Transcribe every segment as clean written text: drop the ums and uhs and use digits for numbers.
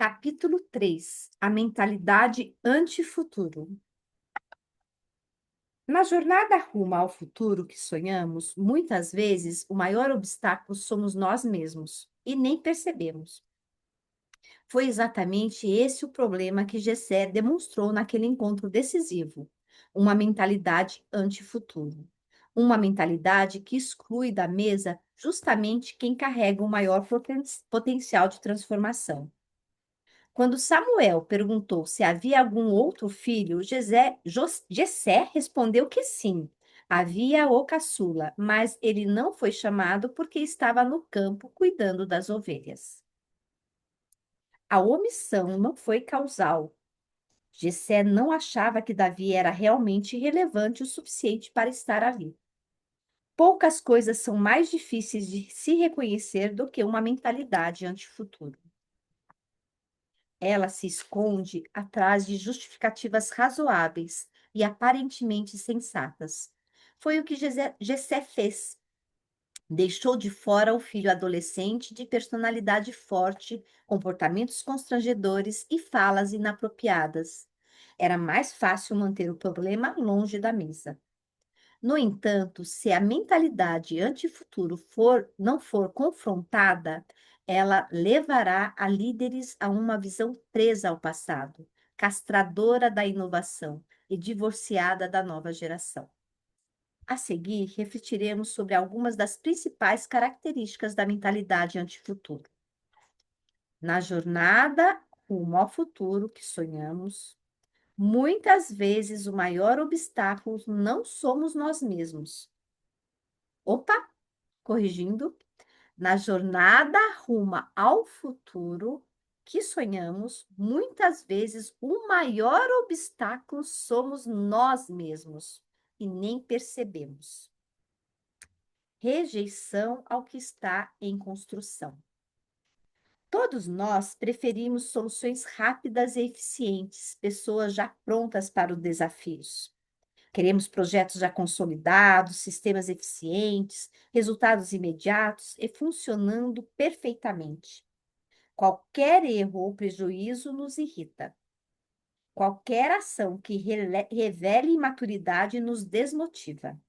Capítulo 3: A mentalidade anti-futuro. Na jornada rumo ao futuro que sonhamos, muitas vezes o maior obstáculo somos nós mesmos e nem percebemos. Foi exatamente esse o problema que Gessé demonstrou naquele encontro decisivo: uma mentalidade anti-futuro. Uma mentalidade que exclui da mesa justamente quem carrega o maior potencial de transformação. Quando Samuel perguntou se havia algum outro filho, Jessé respondeu que sim. Havia o caçula, mas ele não foi chamado porque estava no campo cuidando das ovelhas. A omissão não foi causal. Jessé não achava que Davi era realmente relevante o suficiente para estar ali. Poucas coisas são mais difíceis de se reconhecer do que uma mentalidade anti-futuro. Ela se esconde atrás de justificativas razoáveis e aparentemente sensatas. Foi o que Jessé fez. Deixou de fora o filho adolescente de personalidade forte, comportamentos constrangedores e falas inapropriadas. Era mais fácil manter o problema longe da mesa. No entanto, se a mentalidade anti-futuro não for confrontada, ela levará a líderes a uma visão presa ao passado, castradora da inovação e divorciada da nova geração. A seguir, refletiremos sobre algumas das principais características da mentalidade anti-futuro. Na jornada rumo ao futuro que sonhamos, muitas vezes o maior obstáculo não somos nós mesmos. Opa, corrigindo, na jornada rumo ao futuro que sonhamos, muitas vezes o maior obstáculo somos nós mesmos e nem percebemos. Rejeição ao que está em construção. Todos nós preferimos soluções rápidas e eficientes, pessoas já prontas para os desafios. Queremos projetos já consolidados, sistemas eficientes, resultados imediatos e funcionando perfeitamente. Qualquer erro ou prejuízo nos irrita. Qualquer ação que revele imaturidade nos desmotiva.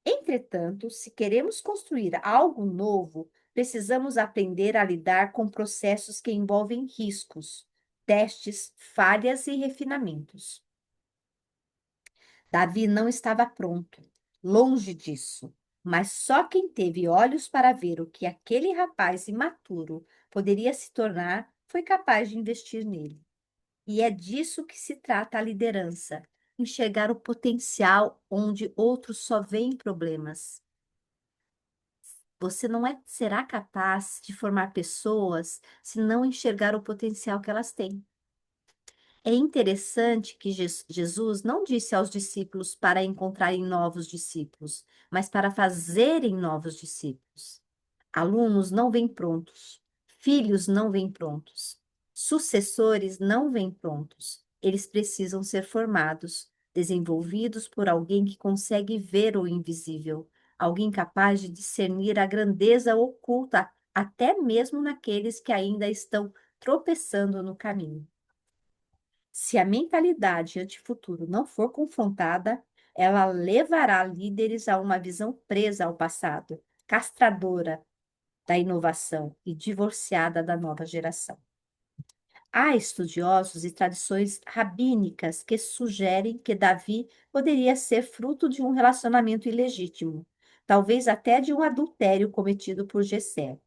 Entretanto, se queremos construir algo novo, precisamos aprender a lidar com processos que envolvem riscos, testes, falhas e refinamentos. Davi não estava pronto, longe disso, mas só quem teve olhos para ver o que aquele rapaz imaturo poderia se tornar foi capaz de investir nele. E é disso que se trata a liderança, enxergar o potencial onde outros só veem problemas. Você não será capaz de formar pessoas se não enxergar o potencial que elas têm. É interessante que Jesus não disse aos discípulos para encontrarem novos discípulos, mas para fazerem novos discípulos. Alunos não vêm prontos, filhos não vêm prontos, sucessores não vêm prontos. Eles precisam ser formados, desenvolvidos por alguém que consegue ver o invisível, alguém capaz de discernir a grandeza oculta, até mesmo naqueles que ainda estão tropeçando no caminho. Se a mentalidade antifuturo não for confrontada, ela levará líderes a uma visão presa ao passado, castradora da inovação e divorciada da nova geração. Há estudiosos e tradições rabínicas que sugerem que Davi poderia ser fruto de um relacionamento ilegítimo, talvez até de um adultério cometido por Jessé.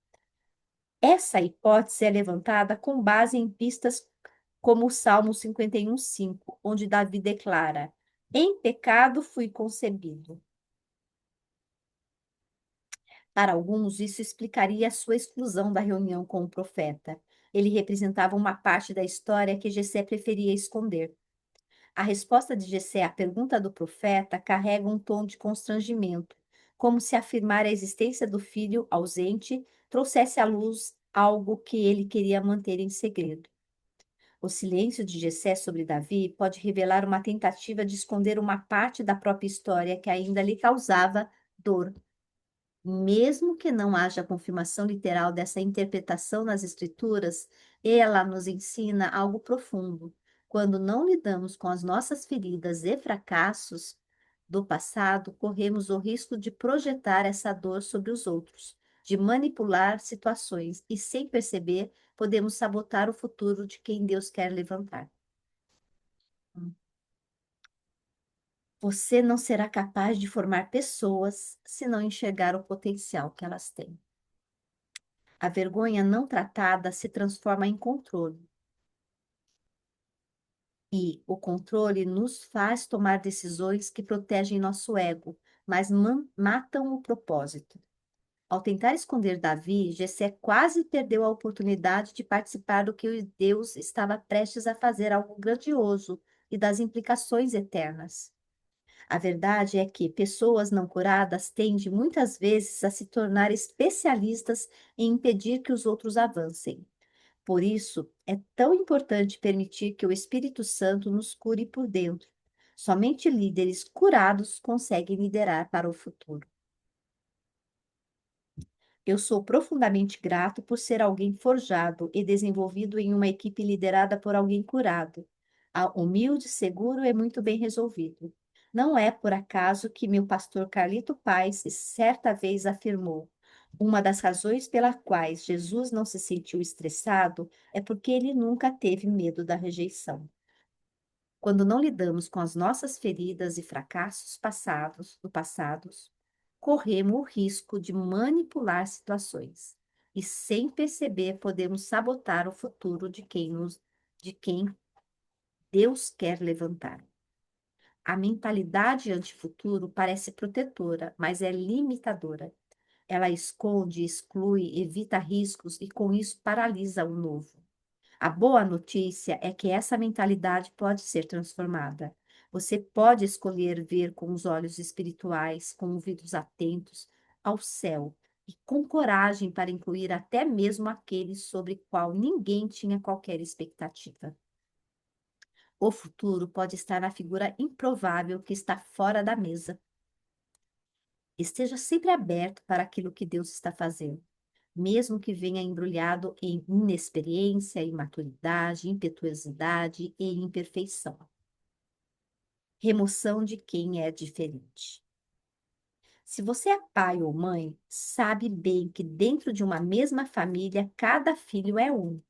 Essa hipótese é levantada com base em pistas como o Salmo 51:5, onde Davi declara: Em pecado fui concebido. Para alguns, isso explicaria a sua exclusão da reunião com o profeta. Ele representava uma parte da história que Jessé preferia esconder. A resposta de Jessé à pergunta do profeta carrega um tom de constrangimento, como se afirmar a existência do filho ausente trouxesse à luz algo que ele queria manter em segredo. O silêncio de Jessé sobre Davi pode revelar uma tentativa de esconder uma parte da própria história que ainda lhe causava dor. Mesmo que não haja confirmação literal dessa interpretação nas Escrituras, ela nos ensina algo profundo. Quando não lidamos com as nossas feridas e fracassos do passado, corremos o risco de projetar essa dor sobre os outros, de manipular situações e, sem perceber, podemos sabotar o futuro de quem Deus quer levantar. Você não será capaz de formar pessoas se não enxergar o potencial que elas têm. A vergonha não tratada se transforma em controle. E o controle nos faz tomar decisões que protegem nosso ego, mas matam o propósito. Ao tentar esconder Davi, Jessé quase perdeu a oportunidade de participar do que Deus estava prestes a fazer, algo grandioso e das implicações eternas. A verdade é que pessoas não curadas tendem muitas vezes a se tornar especialistas em impedir que os outros avancem. Por isso, é tão importante permitir que o Espírito Santo nos cure por dentro. Somente líderes curados conseguem liderar para o futuro. Eu sou profundamente grato por ser alguém forjado e desenvolvido em uma equipe liderada por alguém curado. Humilde, seguro e muito bem resolvido. Não é por acaso que meu pastor Carlito Paes certa vez afirmou: uma das razões pelas quais Jesus não se sentiu estressado é porque ele nunca teve medo da rejeição. Quando não lidamos com as nossas feridas e fracassos do passado, corremos o risco de manipular situações e, sem perceber, podemos sabotar o futuro de quem Deus quer levantar. A mentalidade anti-futuro parece protetora, mas é limitadora. Ela esconde, exclui, evita riscos e, com isso, paralisa o novo. A boa notícia é que essa mentalidade pode ser transformada. Você pode escolher ver com os olhos espirituais, com ouvidos atentos ao céu e com coragem para incluir até mesmo aqueles sobre qual ninguém tinha qualquer expectativa. O futuro pode estar na figura improvável que está fora da mesa. Esteja sempre aberto para aquilo que Deus está fazendo, mesmo que venha embrulhado em inexperiência, imaturidade, impetuosidade e imperfeição. Remoção de quem é diferente. Se você é pai ou mãe, sabe bem que dentro de uma mesma família, cada filho é um.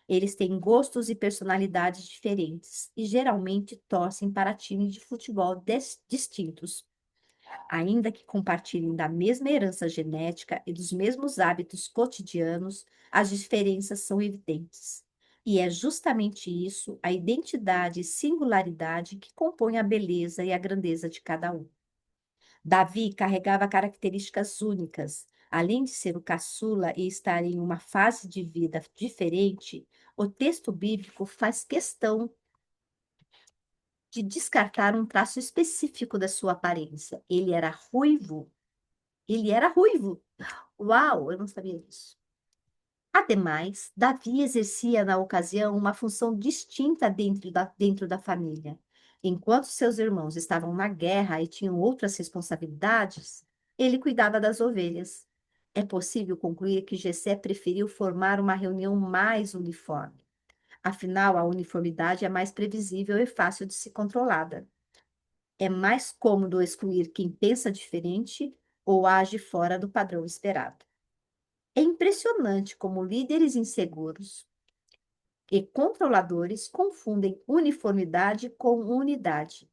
Eles têm gostos e personalidades diferentes e geralmente torcem para times de futebol distintos. Ainda que compartilhem da mesma herança genética e dos mesmos hábitos cotidianos, as diferenças são evidentes. E é justamente isso, a identidade e singularidade, que compõe a beleza e a grandeza de cada um. Davi carregava características únicas. Além de ser o caçula e estar em uma fase de vida diferente, o texto bíblico faz questão de descartar um traço específico da sua aparência. Ele era ruivo. Ele era ruivo. Uau, eu não sabia disso. Ademais, Davi exercia na ocasião uma função distinta dentro da família. Enquanto seus irmãos estavam na guerra e tinham outras responsabilidades, ele cuidava das ovelhas. É possível concluir que Jessé preferiu formar uma reunião mais uniforme. Afinal, a uniformidade é mais previsível e fácil de ser controlada. É mais cômodo excluir quem pensa diferente ou age fora do padrão esperado. É impressionante como líderes inseguros e controladores confundem uniformidade com unidade.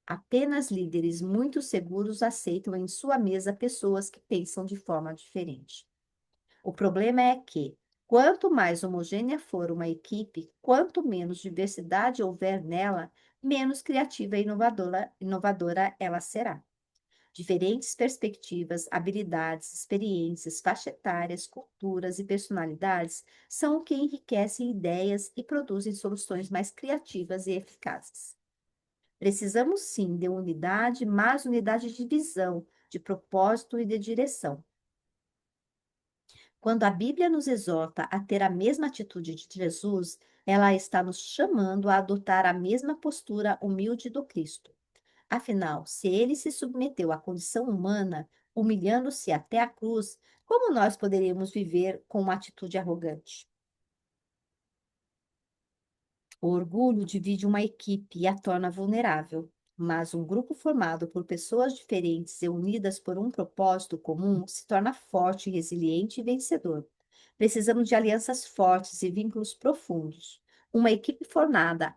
Apenas líderes muito seguros aceitam em sua mesa pessoas que pensam de forma diferente. O problema é que, quanto mais homogênea for uma equipe, quanto menos diversidade houver nela, menos criativa e inovadora ela será. Diferentes perspectivas, habilidades, experiências, faixa etárias, culturas e personalidades são o que enriquecem ideias e produzem soluções mais criativas e eficazes. Precisamos sim de unidade, mas unidade de visão, de propósito e de direção. Quando a Bíblia nos exorta a ter a mesma atitude de Jesus, ela está nos chamando a adotar a mesma postura humilde do Cristo. Afinal, se ele se submeteu à condição humana, humilhando-se até a cruz, como nós poderíamos viver com uma atitude arrogante? O orgulho divide uma equipe e a torna vulnerável, mas um grupo formado por pessoas diferentes e unidas por um propósito comum se torna forte, resiliente e vencedor. Precisamos de alianças fortes e vínculos profundos. Uma equipe formada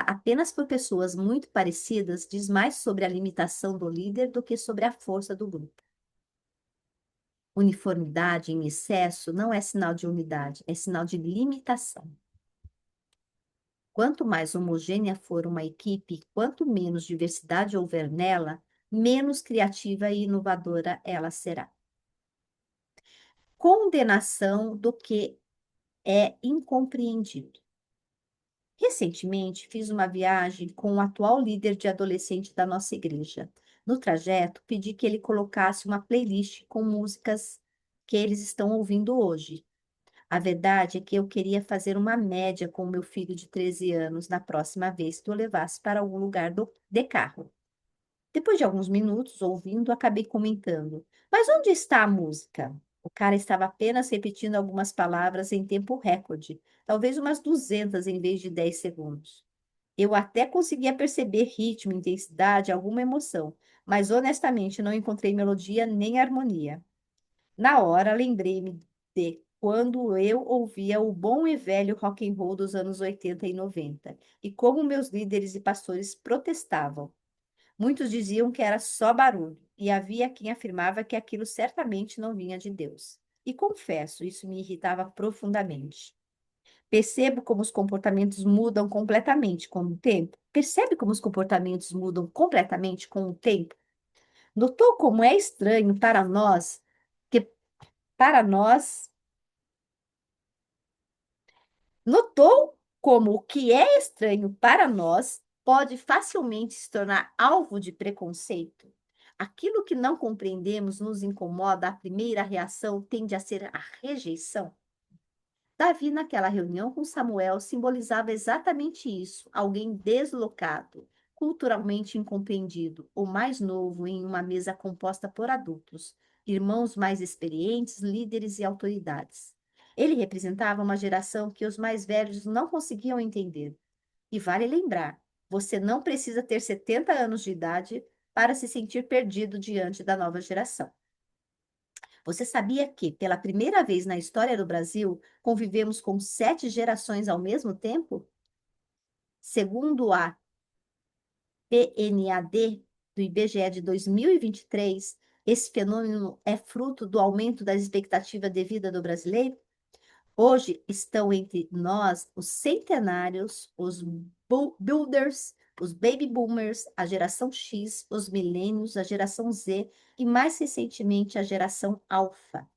apenas por pessoas muito parecidas diz mais sobre a limitação do líder do que sobre a força do grupo. Uniformidade em excesso não é sinal de unidade, é sinal de limitação. Quanto mais homogênea for uma equipe, quanto menos diversidade houver nela, menos criativa e inovadora ela será. Condenação do que é incompreendido. Recentemente, fiz uma viagem com o atual líder de adolescente da nossa igreja. No trajeto, pedi que ele colocasse uma playlist com músicas que eles estão ouvindo hoje. A verdade é que eu queria fazer uma média com o meu filho de 13 anos na próxima vez que o levasse para algum lugar de carro. Depois de alguns minutos ouvindo, acabei comentando: Mas onde está a música? O cara estava apenas repetindo algumas palavras em tempo recorde, talvez umas 200 em vez de 10 segundos. Eu até conseguia perceber ritmo, intensidade, alguma emoção, mas honestamente não encontrei melodia nem harmonia. Na hora, lembrei-me de quando eu ouvia o bom e velho rock and roll dos anos 80 e 90 e como meus líderes e pastores protestavam. Muitos diziam que era só barulho, e havia quem afirmava que aquilo certamente não vinha de Deus. E confesso, isso me irritava profundamente. Percebo como os comportamentos mudam completamente com o tempo. Percebe como os comportamentos mudam completamente com o tempo? Notou como é estranho que para nós, notou como o que é estranho para nós pode facilmente se tornar alvo de preconceito? Aquilo que não compreendemos nos incomoda, a primeira reação tende a ser a rejeição. Davi, naquela reunião com Samuel, simbolizava exatamente isso: alguém deslocado, culturalmente incompreendido, o mais novo em uma mesa composta por adultos, irmãos mais experientes, líderes e autoridades. Ele representava uma geração que os mais velhos não conseguiam entender. E vale lembrar, você não precisa ter 70 anos de idade para se sentir perdido diante da nova geração. Você sabia que, pela primeira vez na história do Brasil, convivemos com 7 gerações ao mesmo tempo? Segundo a PNAD do IBGE de 2023, esse fenômeno é fruto do aumento da expectativa de vida do brasileiro? Hoje estão entre nós os centenários, os builders, os baby boomers, a geração X, os milênios, a geração Z e, mais recentemente, a geração Alpha.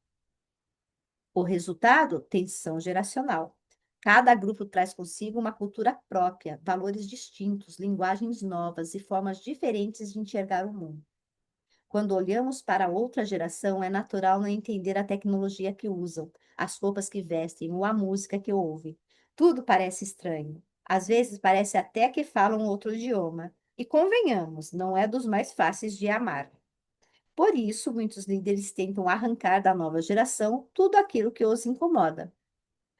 O resultado? Tensão geracional. Cada grupo traz consigo uma cultura própria, valores distintos, linguagens novas e formas diferentes de enxergar o mundo. Quando olhamos para outra geração, é natural não entender a tecnologia que usam, as roupas que vestem ou a música que ouvem. Tudo parece estranho. Às vezes parece até que falam outro idioma. E convenhamos, não é dos mais fáceis de amar. Por isso, muitos líderes tentam arrancar da nova geração tudo aquilo que os incomoda.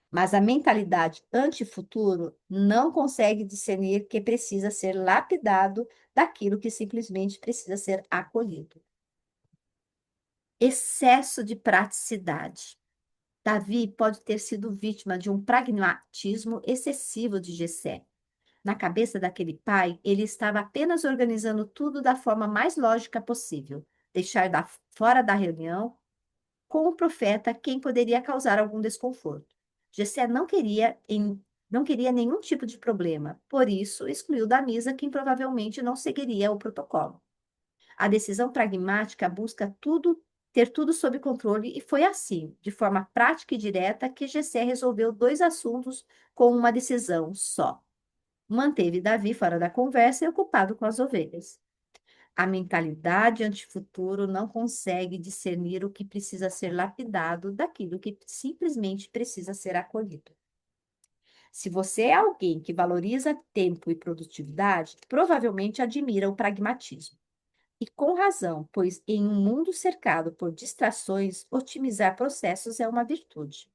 Mas a mentalidade anti-futuro não consegue discernir que precisa ser lapidado daquilo que simplesmente precisa ser acolhido. Excesso de praticidade. Davi pode ter sido vítima de um pragmatismo excessivo de Jessé. Na cabeça daquele pai, ele estava apenas organizando tudo da forma mais lógica possível, deixar fora da reunião com o profeta quem poderia causar algum desconforto. Jessé não queria nenhum tipo de problema, por isso excluiu da mesa quem provavelmente não seguiria o protocolo. A decisão pragmática busca ter tudo sob controle e foi assim, de forma prática e direta, que Jessé resolveu 2 assuntos com uma decisão só. Manteve Davi fora da conversa e ocupado com as ovelhas. A mentalidade antifuturo não consegue discernir o que precisa ser lapidado daquilo que simplesmente precisa ser acolhido. Se você é alguém que valoriza tempo e produtividade, provavelmente admira o pragmatismo. E com razão, pois em um mundo cercado por distrações, otimizar processos é uma virtude.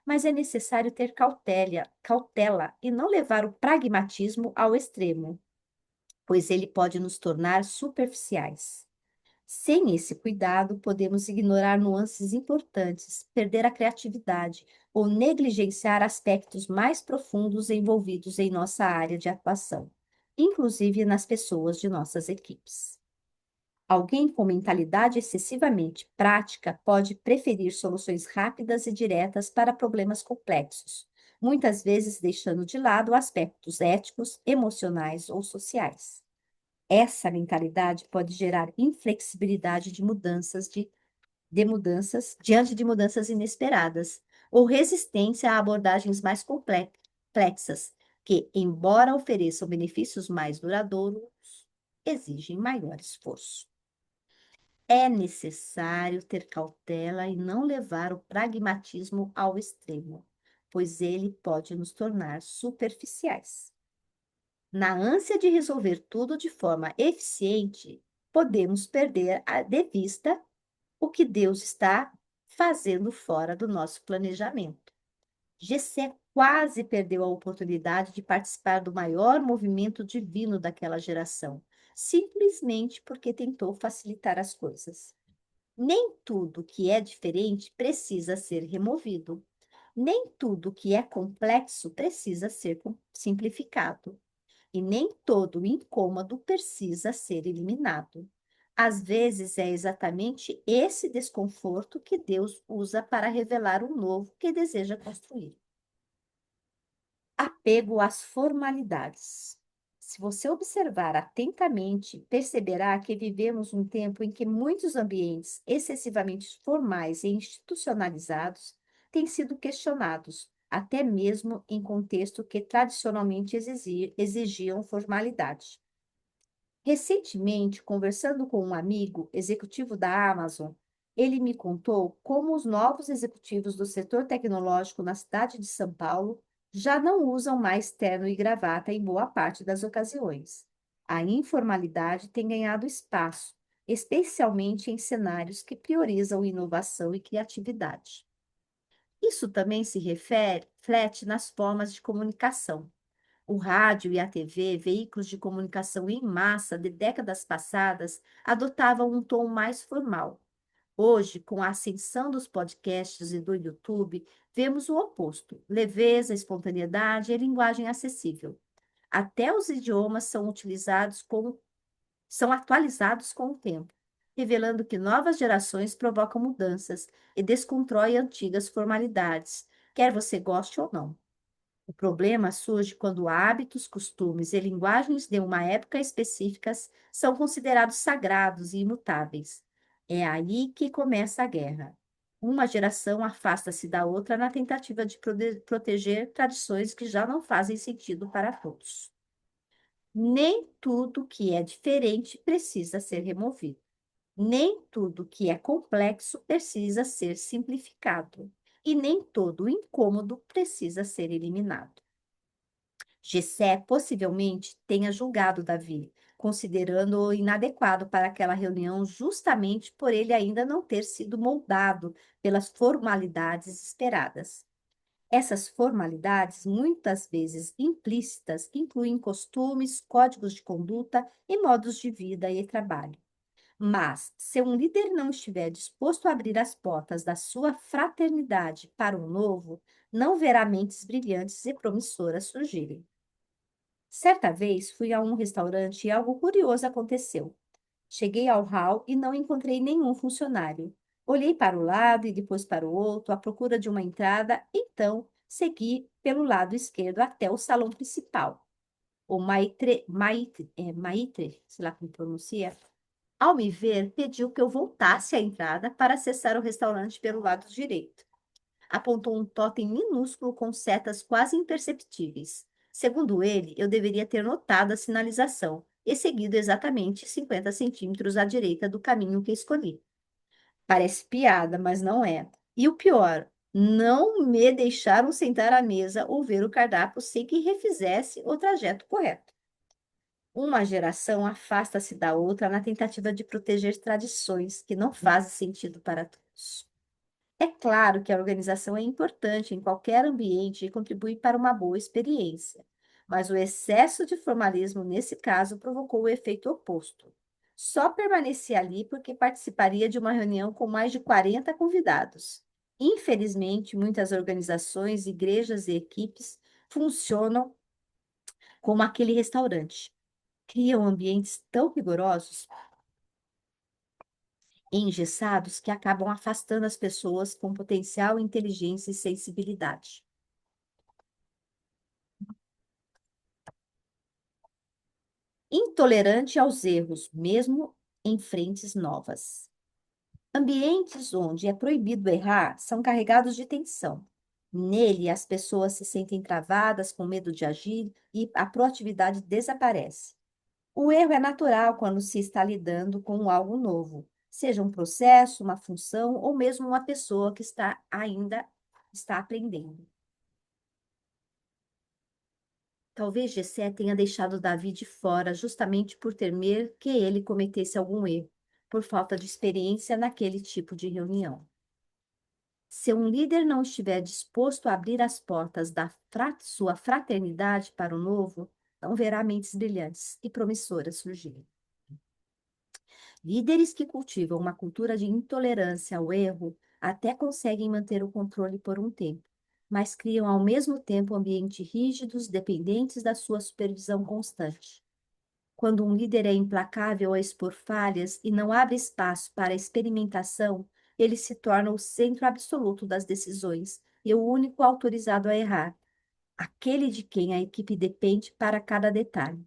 Mas é necessário ter cautela e não levar o pragmatismo ao extremo, pois ele pode nos tornar superficiais. Sem esse cuidado, podemos ignorar nuances importantes, perder a criatividade ou negligenciar aspectos mais profundos envolvidos em nossa área de atuação, inclusive nas pessoas de nossas equipes. Alguém com mentalidade excessivamente prática pode preferir soluções rápidas e diretas para problemas complexos, muitas vezes deixando de lado aspectos éticos, emocionais ou sociais. Essa mentalidade pode gerar inflexibilidade de mudanças diante de mudanças inesperadas, ou resistência a abordagens mais complexas, que, embora ofereçam benefícios mais duradouros, exigem maior esforço. É necessário ter cautela e não levar o pragmatismo ao extremo, pois ele pode nos tornar superficiais. Na ânsia de resolver tudo de forma eficiente, podemos perder de vista o que Deus está fazendo fora do nosso planejamento. Jessé quase perdeu a oportunidade de participar do maior movimento divino daquela geração, simplesmente porque tentou facilitar as coisas. Nem tudo que é diferente precisa ser removido. Nem tudo que é complexo precisa ser simplificado. E nem todo incômodo precisa ser eliminado. Às vezes é exatamente esse desconforto que Deus usa para revelar o novo que deseja construir. Apego às formalidades. Se você observar atentamente, perceberá que vivemos um tempo em que muitos ambientes excessivamente formais e institucionalizados têm sido questionados, até mesmo em contexto que tradicionalmente exigiam formalidade. Recentemente, conversando com um amigo, executivo da Amazon, ele me contou como os novos executivos do setor tecnológico na cidade de São Paulo já não usam mais terno e gravata em boa parte das ocasiões. A informalidade tem ganhado espaço, especialmente em cenários que priorizam inovação e criatividade. Isso também se reflete nas formas de comunicação. O rádio e a TV, veículos de comunicação em massa de décadas passadas, adotavam um tom mais formal. Hoje, com a ascensão dos podcasts e do YouTube, vemos o oposto: leveza, espontaneidade e linguagem acessível. Até os idiomas são atualizados com o tempo, revelando que novas gerações provocam mudanças e desconstroem antigas formalidades, quer você goste ou não. O problema surge quando hábitos, costumes e linguagens de uma época específicas são considerados sagrados e imutáveis. É aí que começa a guerra. Uma geração afasta-se da outra na tentativa de proteger tradições que já não fazem sentido para todos. Nem tudo que é diferente precisa ser removido. Nem tudo que é complexo precisa ser simplificado. E nem todo incômodo precisa ser eliminado. Jessé possivelmente tenha julgado Davi, considerando-o inadequado para aquela reunião justamente por ele ainda não ter sido moldado pelas formalidades esperadas. Essas formalidades, muitas vezes implícitas, incluem costumes, códigos de conduta e modos de vida e trabalho. Mas, se um líder não estiver disposto a abrir as portas da sua fraternidade para o novo, não verá mentes brilhantes e promissoras surgirem. Certa vez fui a um restaurante e algo curioso aconteceu. Cheguei ao hall e não encontrei nenhum funcionário. Olhei para o lado e depois para o outro, à procura de uma entrada, então segui pelo lado esquerdo até o salão principal. O maitre, sei lá como pronuncia, ao me ver, pediu que eu voltasse à entrada para acessar o restaurante pelo lado direito. Apontou um totem minúsculo com setas quase imperceptíveis. Segundo ele, eu deveria ter notado a sinalização e seguido exatamente 50 centímetros à direita do caminho que escolhi. Parece piada, mas não é. E o pior, não me deixaram sentar à mesa ou ver o cardápio sem que refizesse o trajeto correto. Uma geração afasta-se da outra na tentativa de proteger tradições que não fazem sentido para todos. É claro que a organização é importante em qualquer ambiente e contribui para uma boa experiência, mas o excesso de formalismo nesse caso provocou o efeito oposto. Só permanecia ali porque participaria de uma reunião com mais de 40 convidados. Infelizmente, muitas organizações, igrejas e equipes funcionam como aquele restaurante. Criam ambientes tão rigorosos e engessados que acabam afastando as pessoas com potencial inteligência e sensibilidade. Intolerante aos erros, mesmo em frentes novas. Ambientes onde é proibido errar são carregados de tensão. Nele, as pessoas se sentem travadas, com medo de agir e a proatividade desaparece. O erro é natural quando se está lidando com algo novo, seja um processo, uma função ou mesmo uma pessoa que está aprendendo. Talvez Jessé tenha deixado Davi de fora justamente por temer que ele cometesse algum erro, por falta de experiência naquele tipo de reunião. Se um líder não estiver disposto a abrir as portas da sua fraternidade para o novo, não verá mentes brilhantes e promissoras surgirem. Líderes que cultivam uma cultura de intolerância ao erro até conseguem manter o controle por um tempo, mas criam ao mesmo tempo ambientes rígidos, dependentes da sua supervisão constante. Quando um líder é implacável a expor falhas e não abre espaço para a experimentação, ele se torna o centro absoluto das decisões e o único autorizado a errar, aquele de quem a equipe depende para cada detalhe.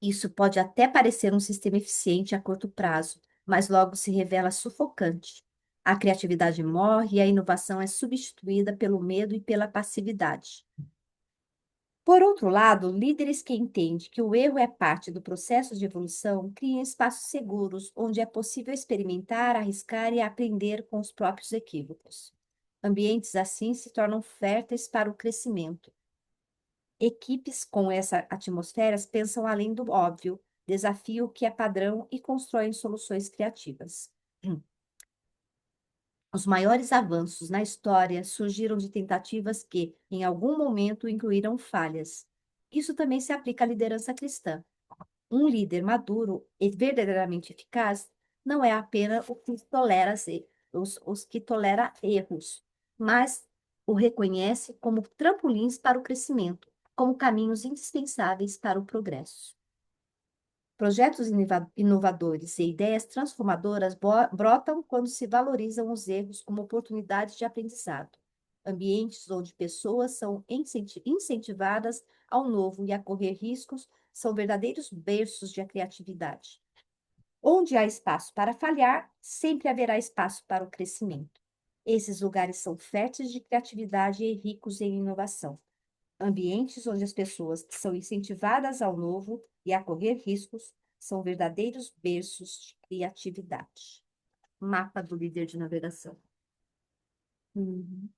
Isso pode até parecer um sistema eficiente a curto prazo, mas logo se revela sufocante. A criatividade morre e a inovação é substituída pelo medo e pela passividade. Por outro lado, líderes que entendem que o erro é parte do processo de evolução criam espaços seguros onde é possível experimentar, arriscar e aprender com os próprios equívocos. Ambientes assim se tornam férteis para o crescimento. Equipes com essa atmosfera pensam além do óbvio, desafiam o que é padrão e constroem soluções criativas. Os maiores avanços na história surgiram de tentativas que, em algum momento, incluíram falhas. Isso também se aplica à liderança cristã. Um líder maduro e verdadeiramente eficaz não é apenas o que tolera os que tolera erros, mas o reconhece como trampolins para o crescimento, como caminhos indispensáveis para o progresso. Projetos inovadores e ideias transformadoras brotam quando se valorizam os erros como oportunidades de aprendizado. Ambientes onde pessoas são incentivadas ao novo e a correr riscos são verdadeiros berços de criatividade. Onde há espaço para falhar, sempre haverá espaço para o crescimento. Esses lugares são férteis de criatividade e ricos em inovação. Ambientes onde as pessoas são incentivadas ao novo e a correr riscos são verdadeiros berços de criatividade. Mapa do líder de navegação. Uhum.